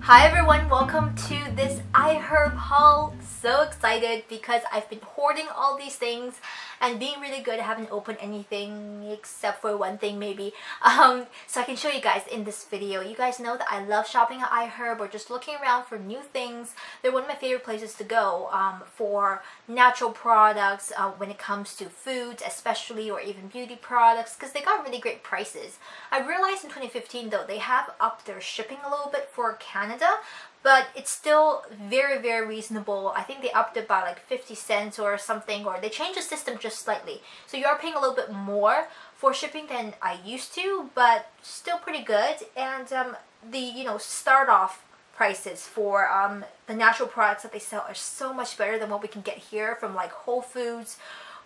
Hi everyone, welcome to this iHerb haul. So excited because I've been hoarding all these things and being really good. I haven't opened anything except for one thing maybe. So I can show you guys in this video. You guys know that I love shopping at iHerb or just looking around for new things. They're one of my favorite places to go for natural products when it comes to foods especially, or even beauty products, because they got really great prices. I realized in 2015 though they have upped their shipping a little bit for Canada, but it's still very reasonable. I think they upped it by like 50 cents or something, or they changed the system just slightly. So you are paying a little bit more for shipping than I used to, but still pretty good. And the start off prices for the natural products that they sell are so much better than what we can get here from like Whole Foods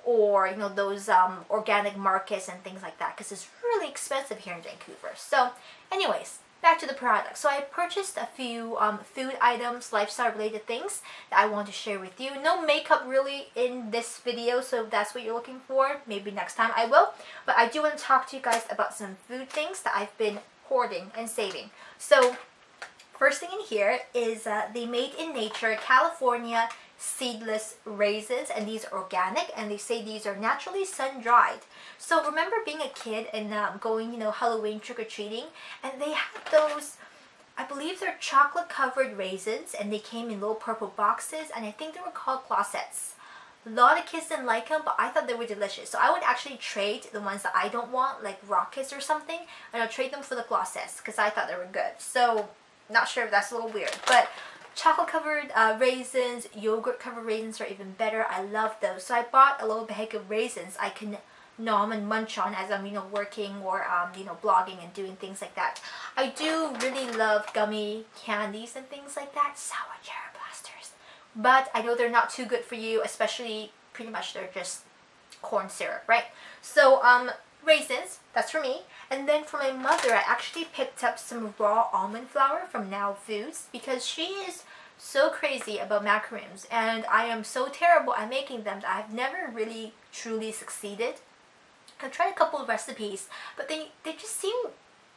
or those organic markets and things like that, because it's really expensive here in Vancouver. So anyways, back to the product. So I purchased a few food items, lifestyle related things that I want to share with you. No makeup really in this video, so if that's what you're looking for, maybe next time I will. But I do want to talk to you guys about some food things that I've been hoarding and saving. So first thing in here is the Made in Nature California seedless raisins, and these are organic, and they say these are naturally sun-dried. So remember being a kid and going Halloween trick-or-treating, and they had those, I believe they're chocolate covered raisins, and they came in little purple boxes, and I think they were called glossettes. A lot of kids didn't like them, but I thought they were delicious. So I would actually trade the ones that I don't want, like rockets or something, and I'll trade them for the glossettes because I thought they were good. So not sure if that's a little weird, but chocolate covered raisins, yogurt covered raisins are even better. I love those. So I bought a little bag of raisins I can nom and munch on as I'm working or blogging and doing things like that. I do really love gummy candies and things like that, sour cherry blasters, but I know they're not too good for you, especially pretty much they're just corn syrup, right? So raisins, that's for me. And then for my mother, I actually picked up some raw almond flour from Now Foods because she is so crazy about macaroons, and I am so terrible at making them that I've never really truly succeeded. I've tried a couple of recipes, but they just seem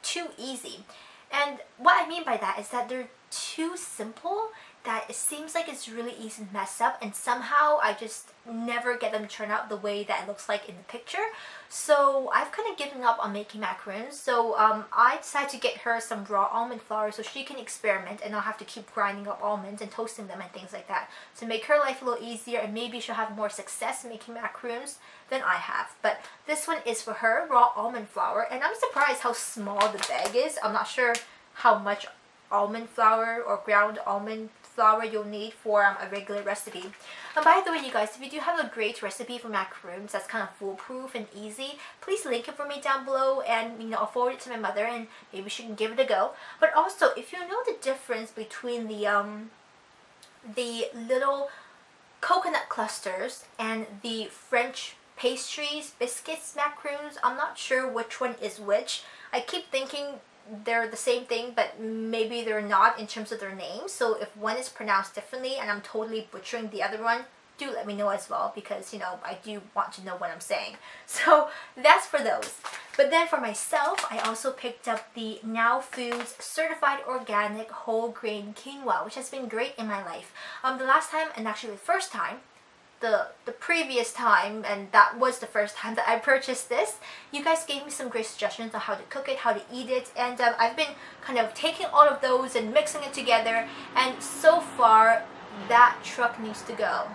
too easy. And what I mean by that is that they're too simple that it seems like it's really easy to mess up, and somehow I just never get them to turn out the way that it looks like in the picture. So I've kind of given up on making macaroons. So I decided to get her some raw almond flour so she can experiment, and I'll have to keep grinding up almonds and toasting them and things like that to make her life a little easier, and maybe she'll have more success making macaroons than I have. But this one is for her, raw almond flour, and I'm surprised how small the bag is. I'm not sure how much almond flour or ground almond flour you'll need for a regular recipe. And by the way, you guys, if you do have a great recipe for macaroons that's kind of foolproof and easy, please link it for me down below, and I'll forward it to my mother and maybe she can give it a go. But also, if you know the difference between the little coconut clusters and the French pastries, biscuits, macaroons, I'm not sure which one is which. I keep thinking they're the same thing, but maybe they're not in terms of their names. So if one is pronounced differently and I'm totally butchering the other one, do let me know as well, because I do want to know what I'm saying. So that's for those. But then for myself, I also picked up the Now Foods certified organic whole grain quinoa, which has been great in my life. The last time, and actually the first time, the previous time, and that was the first time that I purchased this, you guys gave me some great suggestions on how to cook it, how to eat it, and I've been kind of taking all of those and mixing it together, and so far that truck needs to go.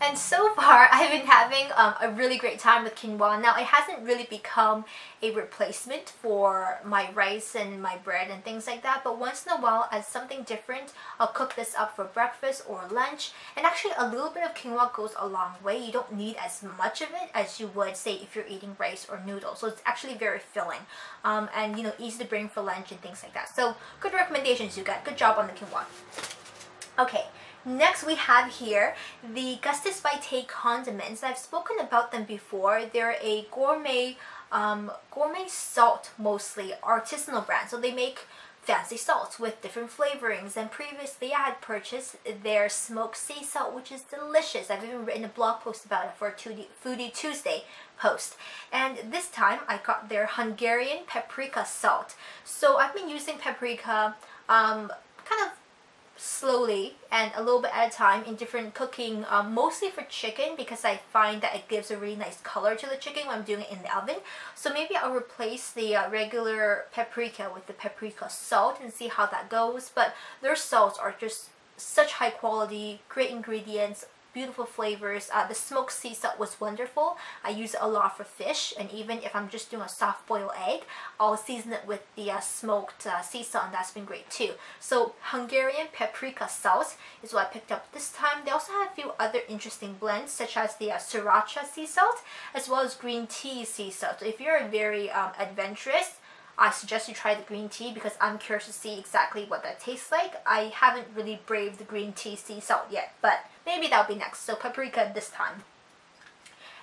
And so far, I've been having a really great time with quinoa. Now, it hasn't really become a replacement for my rice and my bread and things like that, but once in a while, as something different, I'll cook this up for breakfast or lunch. And actually, a little bit of quinoa goes a long way. You don't need as much of it as you would, say, if you're eating rice or noodles. So it's actually very filling and, easy to bring for lunch and things like that. So good recommendations, you got. Good job on the quinoa. Okay. Next we have here the Gustus Vitae condiments. I've spoken about them before. They're a gourmet salt, mostly artisanal brand. So they make fancy salts with different flavorings, and previously I had purchased their smoked sea salt, which is delicious. I've even written a blog post about it for a Foodie Tuesday post, and this time I got their Hungarian paprika salt. So I've been using paprika kind of slowly and a little bit at a time in different cooking, mostly for chicken, because I find that it gives a really nice color to the chicken when I'm doing it in the oven. So maybe I'll replace the regular paprika with the paprika salt and see how that goes. But their salts are just such high quality, great ingredients, beautiful flavors. The smoked sea salt was wonderful. I use it a lot for fish, and even if I'm just doing a soft boiled egg, I'll season it with the smoked sea salt, and that's been great too. So Hungarian paprika salt is what I picked up this time. They also have a few other interesting blends, such as the sriracha sea salt, as well as green tea sea salt. So if you're very adventurous, I suggest you try the green tea, because I'm curious to see exactly what that tastes like. I haven't really braved the green tea sea salt yet, but maybe that'll be next. So paprika this time.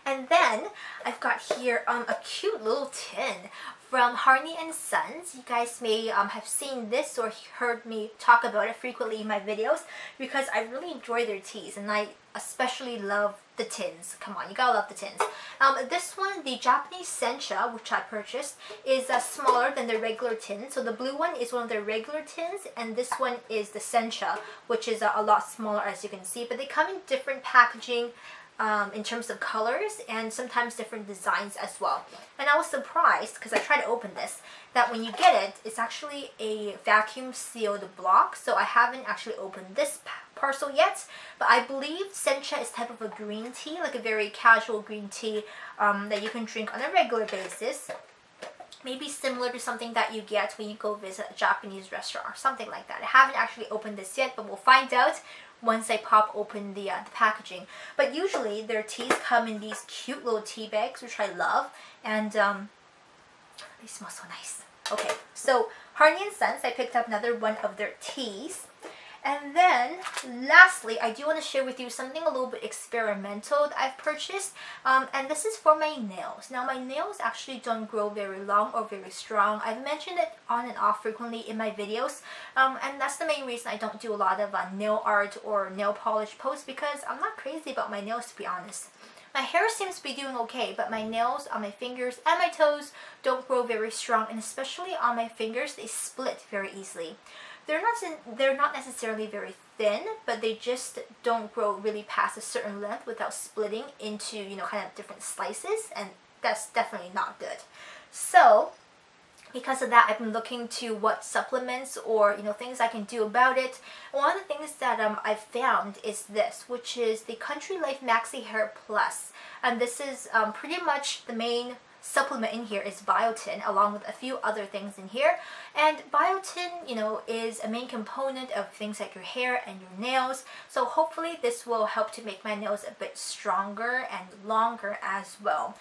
And then I've got here a cute little tin from Harney Sons. You guys may have seen this or heard me talk about it frequently in my videos, because I really enjoy their teas, and I especially love the tins. Come on, you gotta love the tins. This one, the Japanese sencha, which I purchased, is smaller than the regular tin. So the blue one is one of their regular tins, and this one is the sencha, which is a lot smaller, as you can see. But they come in different packaging in terms of colors, and sometimes different designs as well. And I was surprised, because I tried to open this, that when you get it, it's actually a vacuum sealed block. So I haven't actually opened this parcel yet, but I believe sencha is type of a green tea, like a very casual green tea that you can drink on a regular basis. Maybe similar to something that you get when you go visit a Japanese restaurant or something like that. I haven't actually opened this yet, but we'll find out once I pop open the packaging. But usually their teas come in these cute little tea bags, which I love, and they smell so nice. Okay, so Harney Sons, I picked up another one of their teas. And then, lastly, I do want to share with you something a little bit experimental that I've purchased. And this is for my nails. Now, my nails actually don't grow very long or very strong. I've mentioned it on and off frequently in my videos. And that's the main reason I don't do a lot of nail art or nail polish posts, because I'm not crazy about my nails, to be honest. My hair seems to be doing okay, but my nails on my fingers and my toes don't grow very strong. And especially on my fingers, they split very easily. They're not necessarily very thin, but they just don't grow really past a certain length without splitting into, you know, kind of different slices, and that's definitely not good. So because of that, I've been looking to what supplements or, you know, things I can do about it. One of the things that I've found is this, which is the Country Life Maxi Hair Plus, and this is pretty much the main supplement in here is biotin, along with a few other things in here. And biotin, you know, is a main component of things like your hair and your nails. So hopefully this will help to make my nails a bit stronger and longer as well.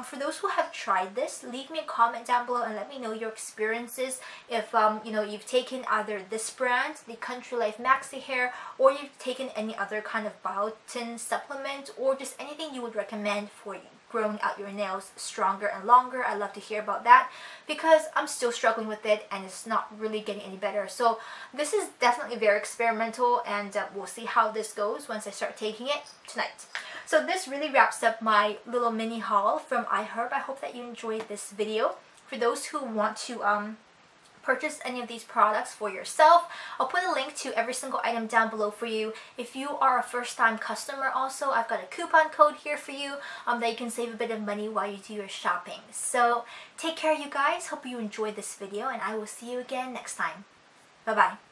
For those who have tried this, leave me a comment down below and let me know your experiences. If you know, you've taken either this brand, the Country Life Maxi Hair, or you've taken any other kind of biotin supplement, or just anything you would recommend for growing out your nails stronger and longer. I'd love to hear about that, because I'm still struggling with it and it's not really getting any better. So this is definitely very experimental, and we'll see how this goes once I start taking it tonight. So this really wraps up my little mini haul from iHerb. I hope that you enjoyed this video. For those who want to purchase any of these products for yourself, I'll put a link to every single item down below for you. If you are a first-time customer also, I've got a coupon code here for you that you can save a bit of money while you do your shopping. So take care, you guys. Hope you enjoyed this video, and I will see you again next time. Bye-bye.